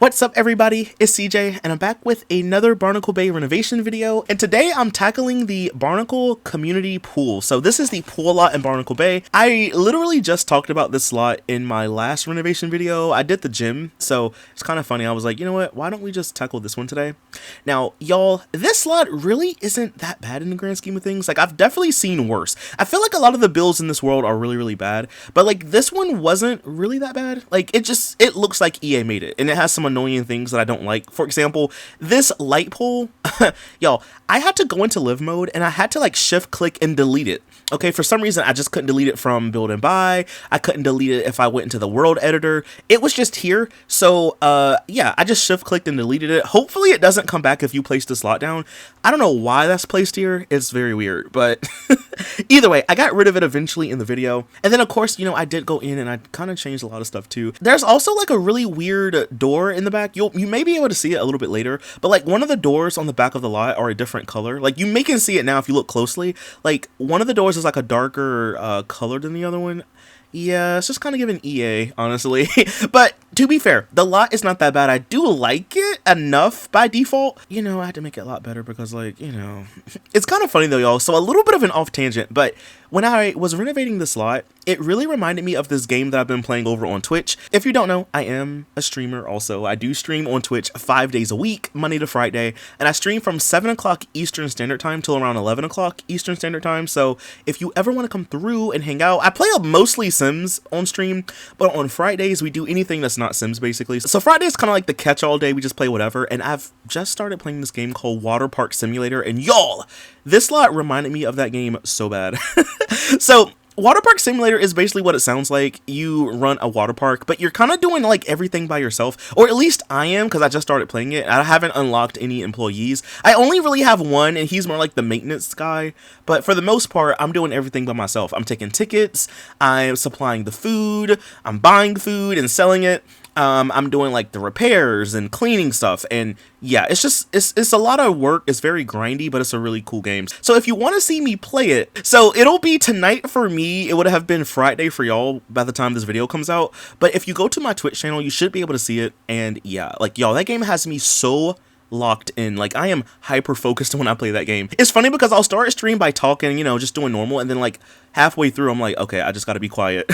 What's up everybody, it's CJ and I'm back with another Barnacle Bay renovation video, and today I'm tackling the Barnacle community pool. So this is the pool lot in Barnacle Bay. I literally just talked about this lot in my last renovation video. I did the gym, so it's kind of funny. I was like, you know what, why don't we just tackle this one today? Now y'all, this lot really isn't that bad in the grand scheme of things. Like, I've definitely seen worse. I feel like a lot of the builds in this world are really bad, but like this one wasn't really that bad. Like, it looks like EA made it, and it has some annoying things that I don't like. For example, this light pole, y'all, I had to go into live mode and I had to like shift click and delete it. Okay, for some reason I just couldn't delete it from build and buy. I couldn't delete it if I went into the world editor. It was just here. So yeah, I just shift clicked and deleted it. Hopefully it doesn't come back if you place this lot down. I don't know why that's placed here. It's very weird, but either way, I got rid of it eventually in the video. And then of course, you know, I did go in and I kind of changed a lot of stuff too. There's also like a really weird door in the back. You may be able to see it a little bit later, but like one of the doors on the back of the lot are a different color. Like, you can see it now if you look closely. Like, one of the doors is like a darker color than the other one. Yeah, it's just kind of giving EA, honestly. But to be fair, the lot is not that bad. I do like it enough by default. You know, I had to make it a lot better because, like, you know, it's kind of funny though, y'all. So a little bit of an off tangent, but when I was renovating this lot, it really reminded me of this game that I've been playing over on Twitch. If you don't know, I am a streamer also. I do stream on Twitch 5 days a week, Monday to Friday, and I stream from 7 o'clock Eastern Standard Time till around 11 o'clock Eastern Standard Time. So if you ever want to come through and hang out, I play mostly Sims on stream, but on Fridays we do anything that's not Sims basically. So Friday is kind of like the catch-all day. We just play whatever, and I've just started playing this game called Water Park Simulator, and y'all, this lot reminded me of that game so bad. So Water Park Simulator is basically what it sounds like. You run a water park, but you're kind of doing like everything by yourself, or at least I am, because I just started playing it. I haven't unlocked any employees. I only really have one, and he's more like the maintenance guy, but for the most part, I'm doing everything by myself. I'm taking tickets, I'm supplying the food, I'm buying food and selling it. I'm doing like the repairs and cleaning stuff, and yeah, it's a lot of work. It's very grindy, but it's a really cool game. So if you want to see me play it, so it'll be tonight for me. It would have been Friday for y'all by the time this video comes out, but if you go to my Twitch channel, you should be able to see it. And yeah, like y'all, that game has me so locked in. Like, I am hyper focused when I play that game. It's funny because I'll start a stream by talking, you know, just doing normal, and then like halfway through I'm like, okay, I just gotta be quiet.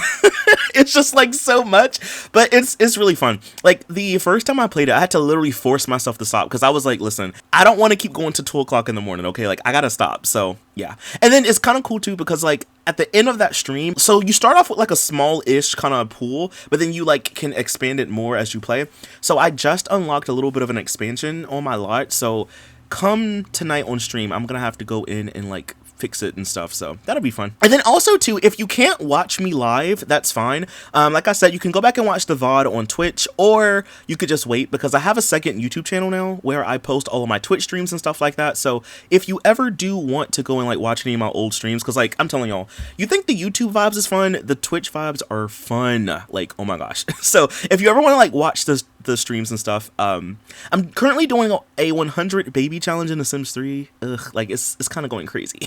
It's just like so much, but it's really fun. Like, the first time I played it, I had to literally force myself to stop because I was like, listen, I don't want to keep going to 2 o'clock in the morning, okay? Like, I gotta stop. So yeah, and then it's kind of cool too because like at the end of that stream, so you start off with like a small-ish kind of pool, but then you like can expand it more as you play. So I just unlocked a little bit of an expansion on my lot, so come tonight on stream, I'm gonna have to go in and like fix it and stuff, so that'll be fun. And then also too, if you can't watch me live, that's fine. Like I said, you can go back and watch the VOD on Twitch, or you could just wait because I have a second YouTube channel now where I post all of my Twitch streams and stuff like that. So if you ever do want to go and like watch any of my old streams, because like I'm telling y'all, you think the YouTube vibes is fun, the Twitch vibes are fun, like, oh my gosh. So if you ever want to like watch the streams and stuff, I'm currently doing a 100 baby challenge in The Sims 3. Ugh, like it's kind of going crazy.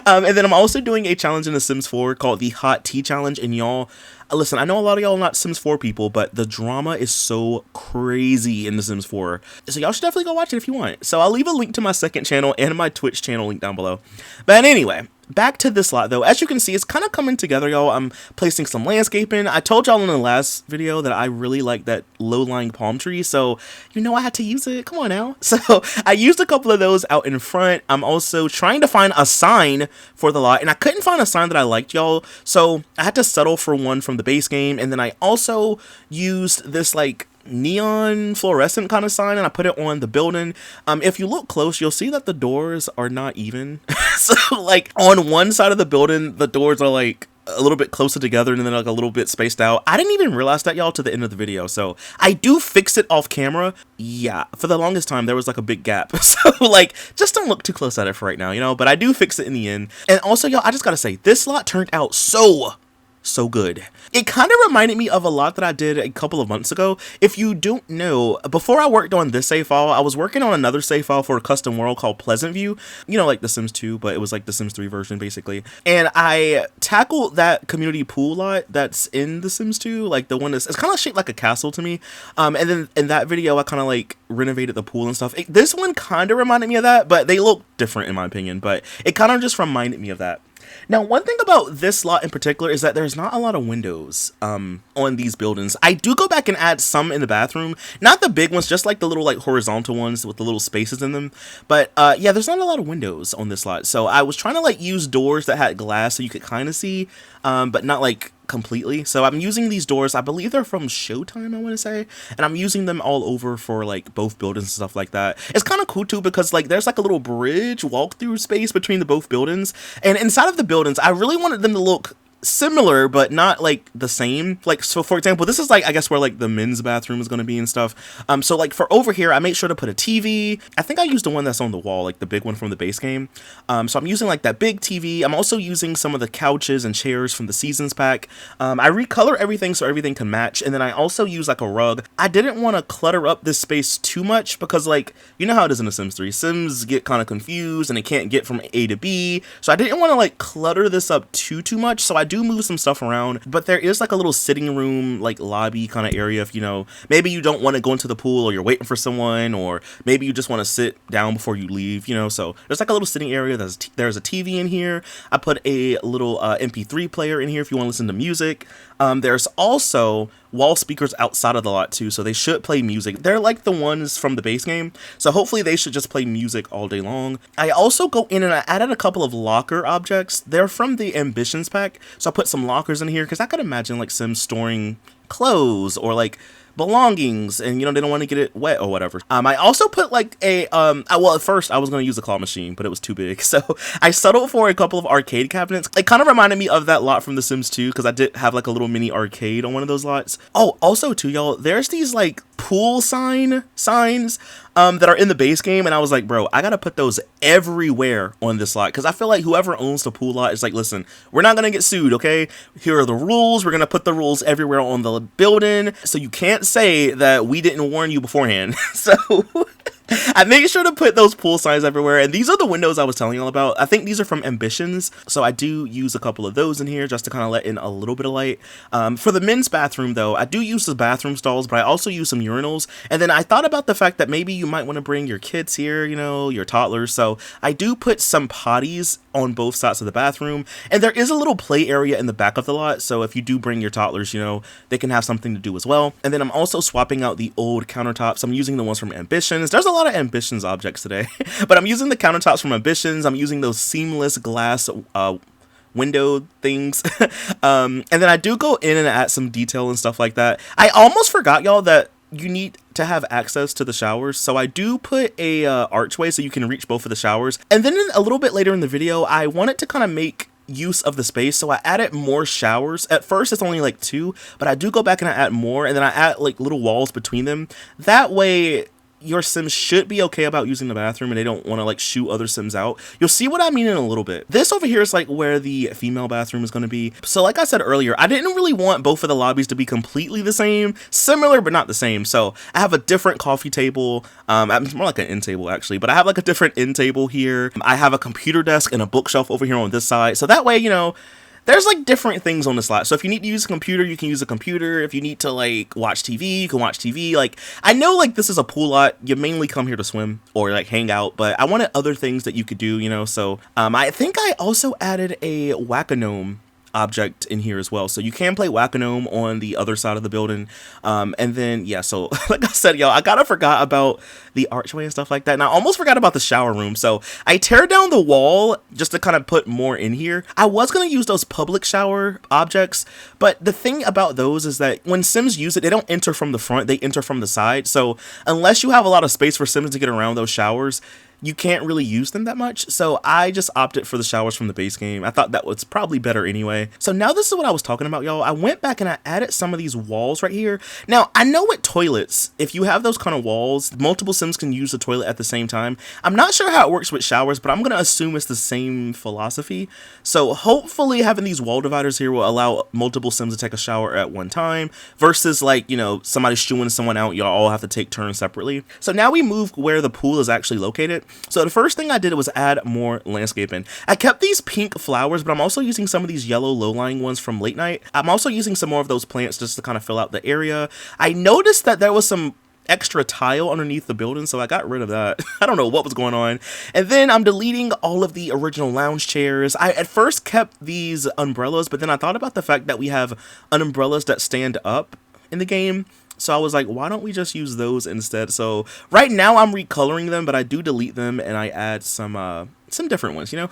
And then I'm also doing a challenge in The Sims 4 called the Hot Tea Challenge, and y'all, listen, I know a lot of y'all are not Sims 4 people, but the drama is so crazy in The Sims 4, so y'all should definitely go watch it if you want. So I'll leave a link to my second channel and my Twitch channel link down below. But anyway, back to this lot though. As you can see, it's kind of coming together, y'all. I'm placing some landscaping. I told y'all in the last video that I really like that low-lying palm tree, so you know I had to use it. Come on now. So I used a couple of those out in front. I'm also trying to find a sign for the lot, and I couldn't find a sign that I liked, y'all, so I had to settle for one from the base game. And then I also used this like neon fluorescent kind of sign, and I put it on the building. If you look close, you'll see that the doors are not even. So like on one side of the building, the doors are like a little bit closer together and then like a little bit spaced out. I didn't even realize that, y'all, to the end of the video, so I do fix it off camera. Yeah, for the longest time there was like a big gap, so like just don't look too close at it for right now, you know, but I do fix it in the end. And also, y'all, I just gotta say, this lot turned out so so good. It kind of reminded me of a lot that I did a couple of months ago. If you don't know, before I worked on this save file, I was working on another save file for a custom world called Pleasantview. You know, like The Sims 2, but it was like the Sims 3 version, basically. And I tackled that community pool lot that's in The Sims 2, like the one that's, it's kind of shaped like a castle to me. And then in that video, I kind of like renovated the pool and stuff. This one kind of reminded me of that, but they look different in my opinion, but it kind of just reminded me of that. Now, one thing about this lot in particular is that there's not a lot of windows on these buildings. I do go back and add some in the bathroom, not the big ones, just like the little like horizontal ones with the little spaces in them. But yeah, there's not a lot of windows on this lot. So I was trying to like use doors that had glass so you could kind of see, but not like completely. So I'm using these doors, I believe they're from Showtime, I want to say, and I'm using them all over for like both buildings and stuff like that. It's kind of cool too because like there's like a little bridge walk-through space between the both buildings, and inside of the buildings I really wanted them to look similar but not like the same. Like, so for example, this is like I guess where like the men's bathroom is going to be and stuff. So like for over here I made sure to put a TV. I think I used the one that's on the wall, like the big one from the base game. So I'm using like that big TV. I'm also using some of the couches and chairs from the seasons pack. I recolor everything so everything can match, and then I also use like a rug. I didn't want to clutter up this space too much because like, you know how it is in The Sims 3. Sims get kind of confused and they can't get from A to B. So I didn't want to like clutter this up too much. So I do move some stuff around, but there is like a little sitting room, like lobby kind of area if, you know, maybe you don't want to go into the pool or you're waiting for someone, or maybe you just want to sit down before you leave, you know. So there's like a little sitting area. There's a TV in here. I put a little MP3 player in here if you want to listen to music. There's also wall speakers outside of the lot too, so they should play music. They're like the ones from the base game, so hopefully they should just play music all day long. I also go in and I added a couple of locker objects. They're from the Ambitions pack, so I put some lockers in here because I could imagine like Sims storing clothes or like belongings, and you know they don't want to get it wet or whatever. I also put like a well, at first I was going to use a claw machine, but it was too big, so I settled for a couple of arcade cabinets. It kind of reminded me of that lot from The Sims 2 because I did have like a little mini arcade on one of those lots. Oh, also too, y'all, there's these like pool signs that are in the base game, and I was like, bro, I gotta put those everywhere on this lot because I feel like whoever owns the pool lot is like, listen, we're not gonna get sued, okay? Here are the rules. We're gonna put the rules everywhere on the building, so you can't say that we didn't warn you beforehand. So I made sure to put those pool signs everywhere, and these are the windows I was telling y'all about. I think these are from Ambitions, so I do use a couple of those in here just to kind of let in a little bit of light. For the men's bathroom, though, I do use the bathroom stalls, but I also use some urinals, and then I thought about the fact that maybe you might want to bring your kids here, you know, your toddlers, so I do put some potties on both sides of the bathroom, and there is a little play area in the back of the lot, so if you do bring your toddlers, you know, they can have something to do as well. And then I'm also swapping out the old countertops. I'm using the ones from Ambitions. There's a lot of Ambitions objects today, but I'm using the countertops from Ambitions. I'm using those seamless glass window things. And then I do go in and add some detail and stuff like that. I almost forgot, y'all, that you need to have access to the showers, so I do put a archway so you can reach both of the showers. And then a little bit later in the video, I wanted to kind of make use of the space, so I added more showers. At first it's only like 2, but I do go back and I add more, and then I add like little walls between them. That way your Sims should be okay about using the bathroom and they don't want to like shoot other Sims out. You'll see what I mean in a little bit. This over here is like where the female bathroom is going to be. So like I said earlier, I didn't really want both of the lobbies to be completely the same, similar but not the same. So I have a different coffee table. It's more like an end table actually, but I have like a different end table here. I have a computer desk and a bookshelf over here on this side. So that way, you know, there's like different things on this lot. So if you need to use a computer, you can use a computer. If you need to like watch TV, you can watch TV. Like, I know like this is a pool lot. You mainly come here to swim or like hang out, but I wanted other things that you could do, you know. So I think I also added a whack-a-gnome object in here as well, so you can play whack-a-gnome on the other side of the building. And then yeah, so like I said, y'all, I kind of forgot about the archway and stuff like that, and I almost forgot about the shower room, so I tear down the wall just to kind of put more in here. I was going to use those public shower objects, but the thing about those is that when Sims use it, they don't enter from the front, they enter from the side. So unless you have a lot of space for Sims to get around those showers, you can't really use them that much. So I just opted for the showers from the base game. I thought that was probably better anyway. So now this is what I was talking about, y'all. I went back and I added some of these walls right here. Now, I know with toilets, if you have those kind of walls, multiple Sims can use the toilet at the same time. I'm not sure how it works with showers, but I'm going to assume it's the same philosophy. So hopefully having these wall dividers here will allow multiple Sims to take a shower at one time versus like, you know, somebody shooing someone out, y'all all have to take turns separately. So now we move where the pool is actually located. So the first thing I did was add more landscaping. I kept these pink flowers, but I'm also using some of these yellow low-lying ones from late night. I'm also using some more of those plants just to kind of fill out the area. I noticed that there was some extra tile underneath the building, so I got rid of that. I don't know what was going on. And then I'm deleting all of the original lounge chairs. I at first kept these umbrellas, but then I thought about the fact that we have umbrellas that stand up in the game. So I was like, why don't we just use those instead? So right now I'm recoloring them, but I do delete them and I add some different ones, you know?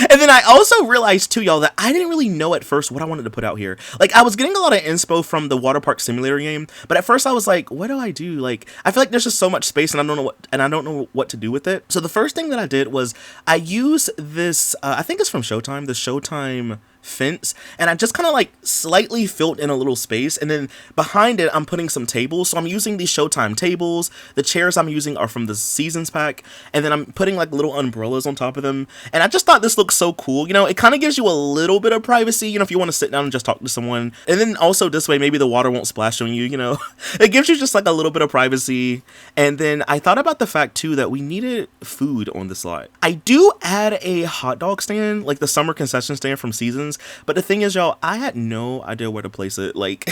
And then I also realized too, y'all, that I didn't really know at first what I wanted to put out here. Like, I was getting a lot of inspo from the water park simulator game, but at first I was like, what do I do? Like, I feel like there's just so much space and I don't know what to do with it. So the first thing that I did was I used this, I think it's from Showtime, the Showtime fence, and I just kind of like slightly filled in a little space, and then behind it I'm putting some tables. So I'm using these Showtime tables. The chairs I'm using are from the seasons pack, and then I'm putting like little umbrellas on top of them, and I just thought this looks so cool. You know, it kind of gives you a little bit of privacy, you know, if you want to sit down and just talk to someone, and then also this way maybe the water won't splash on you, you know. It gives you just like a little bit of privacy. And then I thought about the fact too that we needed food on this lot. I do add a hot dog stand, like the summer concession stand from Seasons. But the thing is, y'all, I had no idea where to place it. Like,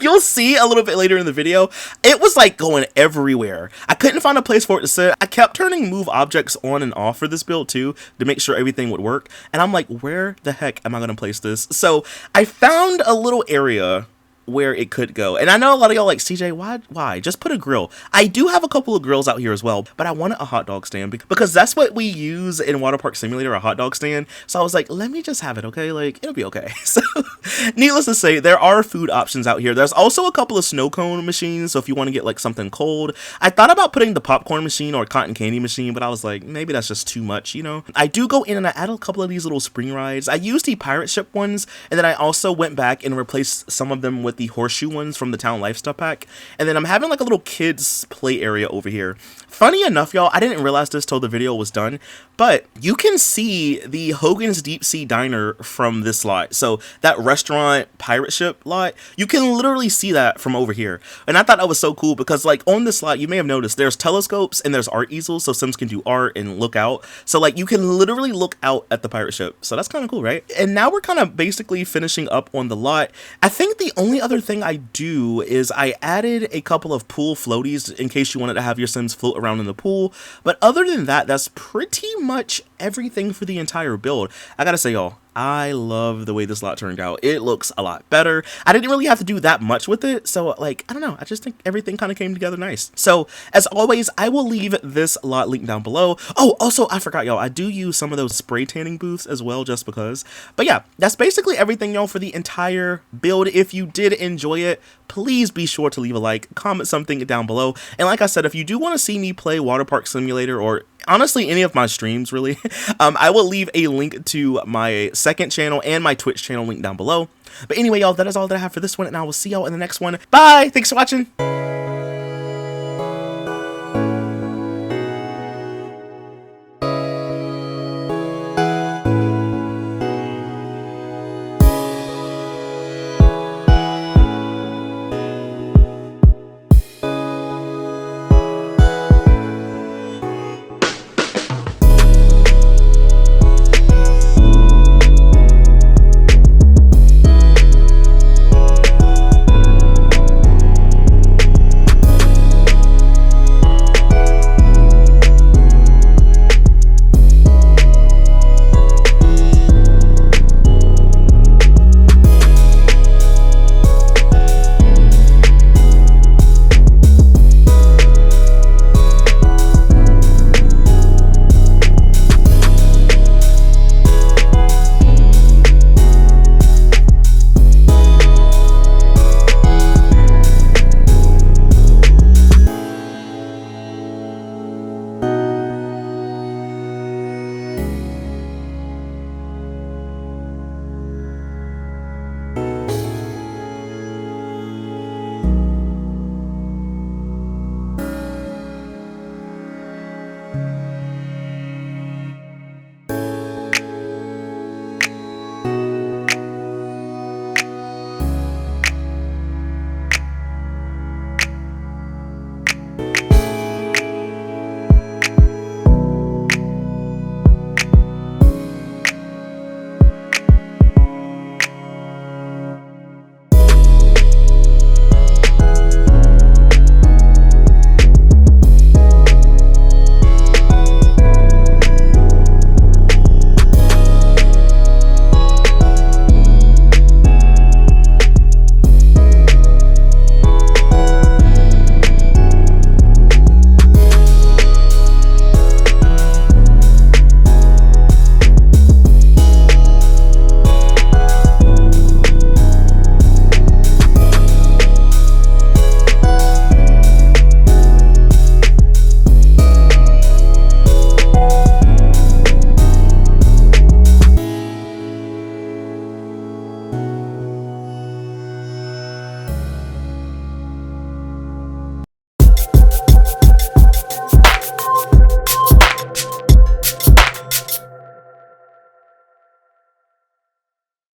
you'll see a little bit later in the video, it was like going everywhere. I couldn't find a place for it to sit. I kept turning move objects on and off for this build too, to make sure everything would work. And I'm like, where the heck am I going to place this? So I found a little area where it could go. And I know a lot of y'all like, CJ, why? Just put a grill. I do have a couple of grills out here as well, but I wanted a hot dog stand because that's what we use in Water Park Simulator, a hot dog stand. So I was like, let me just have it, okay? Like, it'll be okay. So needless to say, there are food options out here. There's also a couple of snow cone machines, so if you want to get like something cold. I thought about putting the popcorn machine or cotton candy machine, but I was like, maybe that's just too much, you know? I do go in and I add a couple of these little spring rides. I used the pirate ship ones, and then I also went back and replaced some of them with the horseshoe ones from the Town Lifestyle pack. And then I'm having like a little kids play area over here. Funny enough, y'all, I didn't realize this till the video was done, but you can see the Hogan's Deep Sea Diner from this lot. So that restaurant pirate ship lot, you can literally see that from over here. And I thought that was so cool because like on this lot, you may have noticed there's telescopes and there's art easels, so Sims can do art and look out. So like you can literally look out at the pirate ship. So that's kind of cool, right? And now we're kind of basically finishing up on the lot. I think the only other thing I do is I added a couple of pool floaties in case you wanted to have your Sims float around in the pool. But other than that, that's pretty much everything for the entire build. I gotta say, y'all, I love the way this lot turned out. It looks a lot better. I didn't really have to do that much with it, so like, I don't know, I just think everything kind of came together nice. So as always, I will leave this lot linked down below. Oh, also, I forgot, y'all, I do use some of those spray tanning booths as well, just because. But yeah, that's basically everything, y'all, for the entire build. If you did enjoy it, please be sure to leave a like, comment something down below. And like I said, if you do want to see me play Water Park Simulator, or honestly any of my streams really, I will leave a link to my second channel and my Twitch channel linked down below. But anyway, y'all, that is all that I have for this one, and I will see y'all in the next one. Bye! Thanks for watching!